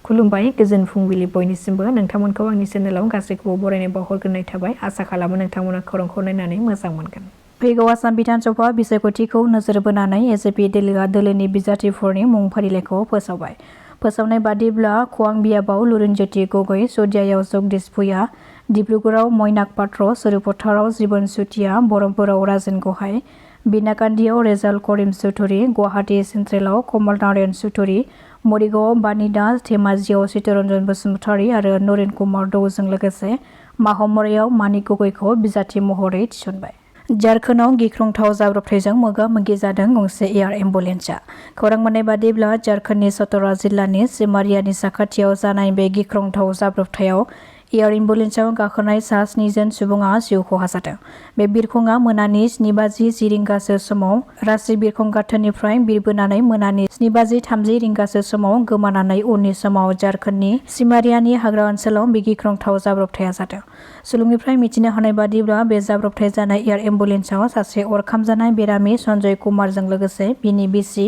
खुलुमबाय गोजोन फुंबिलि बयनिसिमबो नोंथांमोनखौ आंनि चेनेलाव गासैखौबो बरायनाय बावहरग्रोनाय थाबाय आसा खालामो नोंथांमोना खौरांखौ नायनानै मोजां मोनगोन। फैगौ आसाम बिधानसभा बिसायख'थिखौ नोजोर बोनानै एजेपि दोलोआ दोलोनि बिजाथिफोरनि मुं फारिलाइखौ फोसावबाय। फोसावनाय बादिब्ला खवां बियाबाव लुरिनज्योति गगৈ, सदियायाव जगदीश भुइया, डिब्रुगड़ाव मयनाक पात्र, सरुपथाराव जीवन सुतिया, बरमपुराव राजेन गहाय, बिनाकान्दियाव रेजाल करिम चौधुरी, गुवाहाटी सेन्ट्रेलाव कमल नारायण चौधुरी, मरिगावआव बानी दास, धेमाजियाव चित्तरन्जन बसुमतारी आरो नरेन कुमार दौजों लोगोसे माहमरायाव मानिक गगैखौ बिजाथि महरै थिसनबाय। झारखन्डआव गिख्रंथाव जाब्रबथायजों मोगा-मोगि जादों गंसे एयार एम्बुलेन्सआ। खौरां मोननाय बादिब्ला झारखन्डनि चतरा जिल्लानि सिमारियानि साखाथियाव जानाय बे गिख्रंथाव जाब्रबथायाव एयार एम्बुलेन्सआव गाखोनाय सा 7 जन सुबुङा जिउ खहा जादों। बे बिरखंआ मोनानि 7:50 रिंगासो समाव राजि बिरखं गाथोननिफ्राय बिरबोनानै मोनानि 7:30 रिंगासो समाव गोमानानै उननि समाव झारखन्डनि सिमारियानि हाग्रा ओनसोलाव बे गिख्रंथाव जाब्रबथाया जादों। सुलुंनिफ्राय मिथिनो हानाय बादिब्ला बे जाब्रबथाय जानाय एयार एम्बुलेन्सआव सासे अर खामजानाय बेरामि सन्जय कुमारजों लोगोसे बिनि बिसि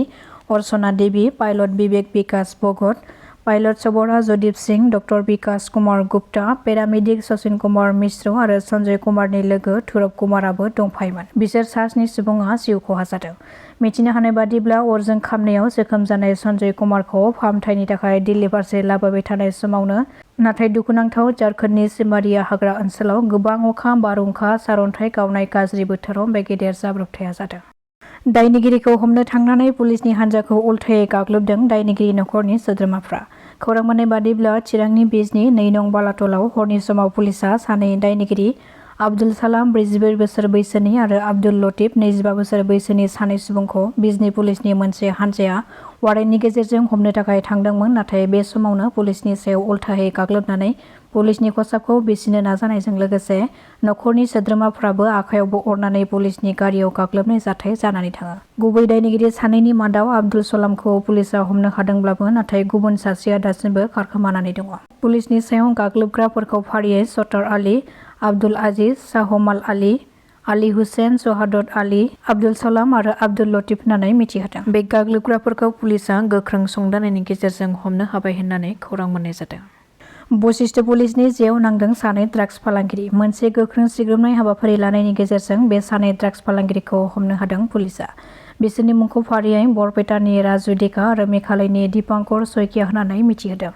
अर्चना देवी, पाइलट विवेक विकास भगत, पाइलट सबरा जदीप सिंह, डक्टर विकास कुमार गुप्ता, पेरामेडिक सचिन कुमार मिश्र आरो सन्जय कुमारनि लोगो धुरब कुमाराबो दंफायोमोन। बिसोर सा 7 सुबुङा जिउ खहा जादों। मिथिनो हानाय बादिब्ला अरजों खामनायाव जोखोम जानाय सन्जय कुमारखौ फाहामथायनि थाखाय दिल्ली फारसे लाबोबाय थानाय समावनो नाथाय दुखुनांथाव झारखन्डनि सिमारिया हाग्रा ओनसोलाव गोबां अखा, बारहुंखा, सारअन्थाइ गावनाय गाज्रि बोथोराव बे गेदेर जाब्रबथाया जादों। दायनिगिरिखौ हमनो थांनानै पुलिसनि हान्जाखौ उल्थायै गाग्लोबदों दायनिगिरि नखरनि सोद्रोमाफ्रा। खौरां मोननाय बादिब्ला चिरांनि बिजनी 2 नं बालाटलाव हरनि समाव पुलिसा सानै दायनिगिरि आब्दुल सालाम 44 बोसोर बैसोनि आरो आब्दुल लतीफ 25 बोसोर बैसोनि सानै सुबुंखौ बिजनी पुलिसनि मोनसे हान्जाया वारेन्टनि गेजेरजों हमनो थाखाय थांदोंमोन नाथाय बे समावनो पुलिसनि सायाव उल्थायै गाग्लोबनानै पुलिसनि खसाबखौ बिसिनो नाजानायजों लोगोसे नखरनि सोद्रोमाफ्राबो आखायावबो अरनानै पुलिसनि गारियाव गाग्लोबनाय जाथाय जानानै थाङो। गुबै दायनिगिरि सानैनि मादाव आब्दुल सलामखौ पुलिसा हमनो हादोंब्लाबो नाथाय गुबुन सासेया दासिमबो खारखोमानानै दङ। पुलिसनि सायाव गाग्लोबग्राफोरखौ फारियै सत्तार आली, आब्दुल आजिज, शाहमाल आली, आली हुसैन, शहादत आली, आब्दुल सलाम आरो आब्दुल लतीफ होननानै मिथिहोदों। बे गाग्लोबग्राफोरखौ पुलिसा गोख्रों संदाननायनि गेजेरजों हमनो हाबाय होननानै खौरां मोननाय जादों। बशिष्ट पुलिसनि जेयाव नांदों सानै ड्राग्स फालांगिरि। मोनसे गोख्रों सिग्रोमनाय हाबाफारि लानायनि गेजेरजों बे सानै ड्राग्स फालांगिरिखौ हमनो हादों पुलिसा। बिसोरनि मुंखौ फारियै बरपेटानि राजु डेका आरो मेघालयनि दीपांकर सयकिया होननानै मिथिहोदों।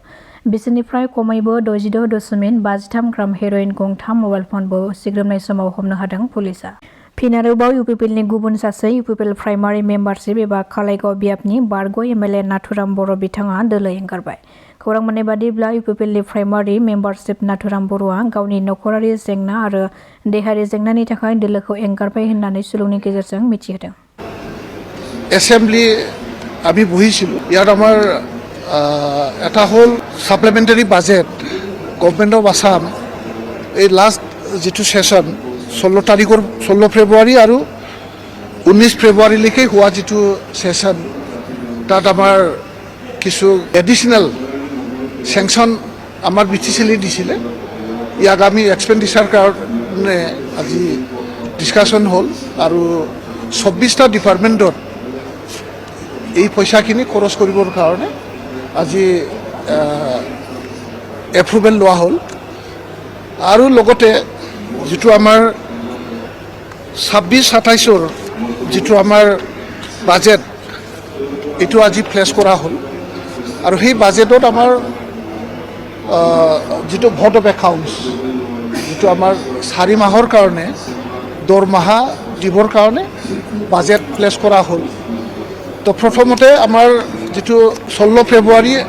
बिसोरनिफ्राय खमैबो 66.53 ग्राम हेर'इन गंथाम मबाइल फनबो सिग्रोमनाय समाव हमनो हादों पुलिसा। फिन आरोबाव UPPLनि गुबुन सासे UPPL प्राइमारि मेम्बारशिप एबा कालाइगाव बियाबनि बारग' MLA नाथुराम बर' बिथाङा दोलो एंगारबाय। खौरां मोननाय बादिब्ला UPPLनि प्राइमारि मेम्बारशिप नाथुराम बर'आ गावनि नखरारि जेंना आरो देहायारि जेंनानि थाखाय दोलोखौ एंगारबाय होननानै सुलुंनि गेजेरजों मिथिहोदों। एसेम्बली আমি বহিছিলোঁ ইয়াত আমাৰ এটা হ'ল সাপ্লিমেণ্টাৰী বাজেট গভৰ্ণমেণ্ট অফ আছাম এই লাষ্ট যিটো সেশ্যন 16 ফেব্ৰুৱাৰী আৰু 19 ফেব্ৰুৱাৰীলৈকে হোৱা যিটো সেশ্যন তাত আমাৰ কিছু এডিশ্যনেল চেংচন আমাৰ BTCলে দিছিলে। ইয়াক আমি এক্সপেণ্ডিচাৰ কাৰণে আজি ডিছকাশ্যন হ'ল আৰু 24টা ডিপাৰ্টমেণ্টত এই পইচাখিনি খৰচ কৰিবৰ কাৰণে আজি এপ্ৰুভেল লোৱা হ'ল আৰু লগতে যিটো আমাৰ 26-27ৰ যিটো আমাৰ বাজেট এইটো আজি প্লেছ কৰা হ'ল আৰু সেই বাজেটত আমাৰ যিটো ভোট অফ একাউণ্টছ যিটো আমাৰ 4 মাহৰ কাৰণে দৰমহা দিবৰ কাৰণে বাজেট প্লেছ কৰা হ'ল। তো প্ৰথমতে আমাৰ যিটো 16 ফেব্ৰুৱাৰীৰ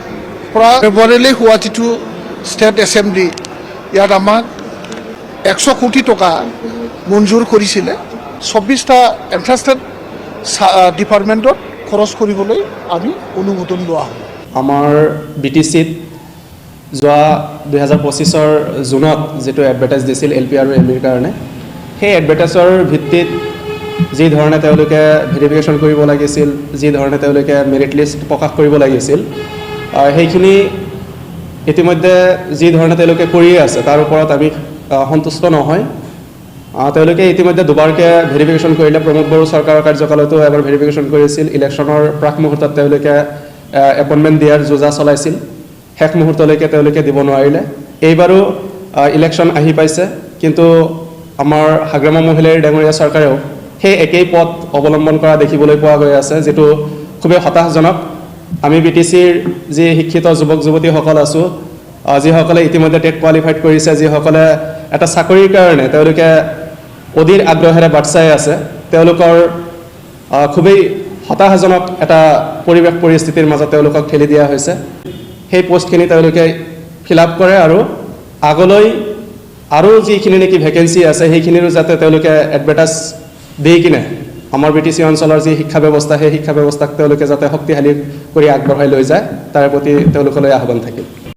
পৰা ফেব্ৰুৱাৰীলৈ হোৱা যিটো ষ্টেট এছেম্বলি ইয়াত আমাক 100 কোটি টকা মঞ্জুৰ কৰিছিলে 24টা এণ্টাৰেষ্টেড ডিপাৰ্টমেণ্টত খৰচ কৰিবলৈ আমি অনুমোদন লোৱা হ'ল। আমাৰ BTCত যোৱা 2025 জুনত যেটো এডভাৰটাইজ দিছিল LP আৰু MPৰ কাৰণে সেই এডভাৰটাইজৰ ভিত্তিত যি ধৰণে তেওঁলোকে ভেৰিফিকেশ্যন কৰিব লাগিছিল যি ধৰণে তেওঁলোকে মেৰিট লিষ্ট প্ৰকাশ কৰিব লাগিছিল সেইখিনি ইতিমধ্যে যি ধৰণে তেওঁলোকে কৰি আছে তাৰ ওপৰত আমি সন্তুষ্ট নহয়। তেওঁলোকে ইতিমধ্যে দুবাৰকে ভেৰিফিকেশ্যন কৰিলে প্ৰমোদ বড়ো চৰকাৰৰ কাৰ্যকালতো এবাৰ ভেৰিফিকেশ্যন কৰিছিল ইলেকশ্যনৰ প্ৰাক মুহূৰ্তত তেওঁলোকে এপইণ্টমেণ্ট দিয়াৰ যোজা চলাইছিল শেষ মুহূৰ্তলৈকে তেওঁলোকে দিব নোৱাৰিলে এইবাৰো ইলেকশ্যন আহি পাইছে কিন্তু আমাৰ হাগ্ৰামা মহিলাৰ ডাঙৰীয়া চৰকাৰেও সেই একেই পথ অৱলম্বন কৰা দেখিবলৈ পোৱা গৈ আছে যেটো খুবেই হতাশজনক আমি বিটিচিৰ যি শিক্ষিত যুৱক যুৱতীসকল আছো যিসকলে ইতিমধ্যে টেট কোৱালিফাইড কৰিছে যিসকলে এটা চাকৰিৰ কাৰণে তেওঁলোকে অধীৰ আগ্ৰহেৰে বাট চাই আছে তেওঁলোকৰ খুবেই হতাশজনক এটা পৰিৱেশ পৰিস্থিতিৰ মাজত তেওঁলোকক ঠেলি দিয়া হৈছে সেই পোষ্টখিনি তেওঁলোকে ফিল আপ কৰে আৰু আগলৈ আৰু যিখিনি নেকি ভেকেন্সি আছে সেইখিনিৰো যাতে তেওঁলোকে এডভাৰটাইজ দি কিনে আমাৰ বিটিচি অঞ্চলৰ যি শিক্ষা ব্যৱস্থা সেই শিক্ষা ব্যৱস্থাক তেওঁলোকে যাতে শক্তিশালী কৰি আগবঢ়াই লৈ যায় তাৰ প্ৰতি তেওঁলোকলৈ আহ্বান থাকিল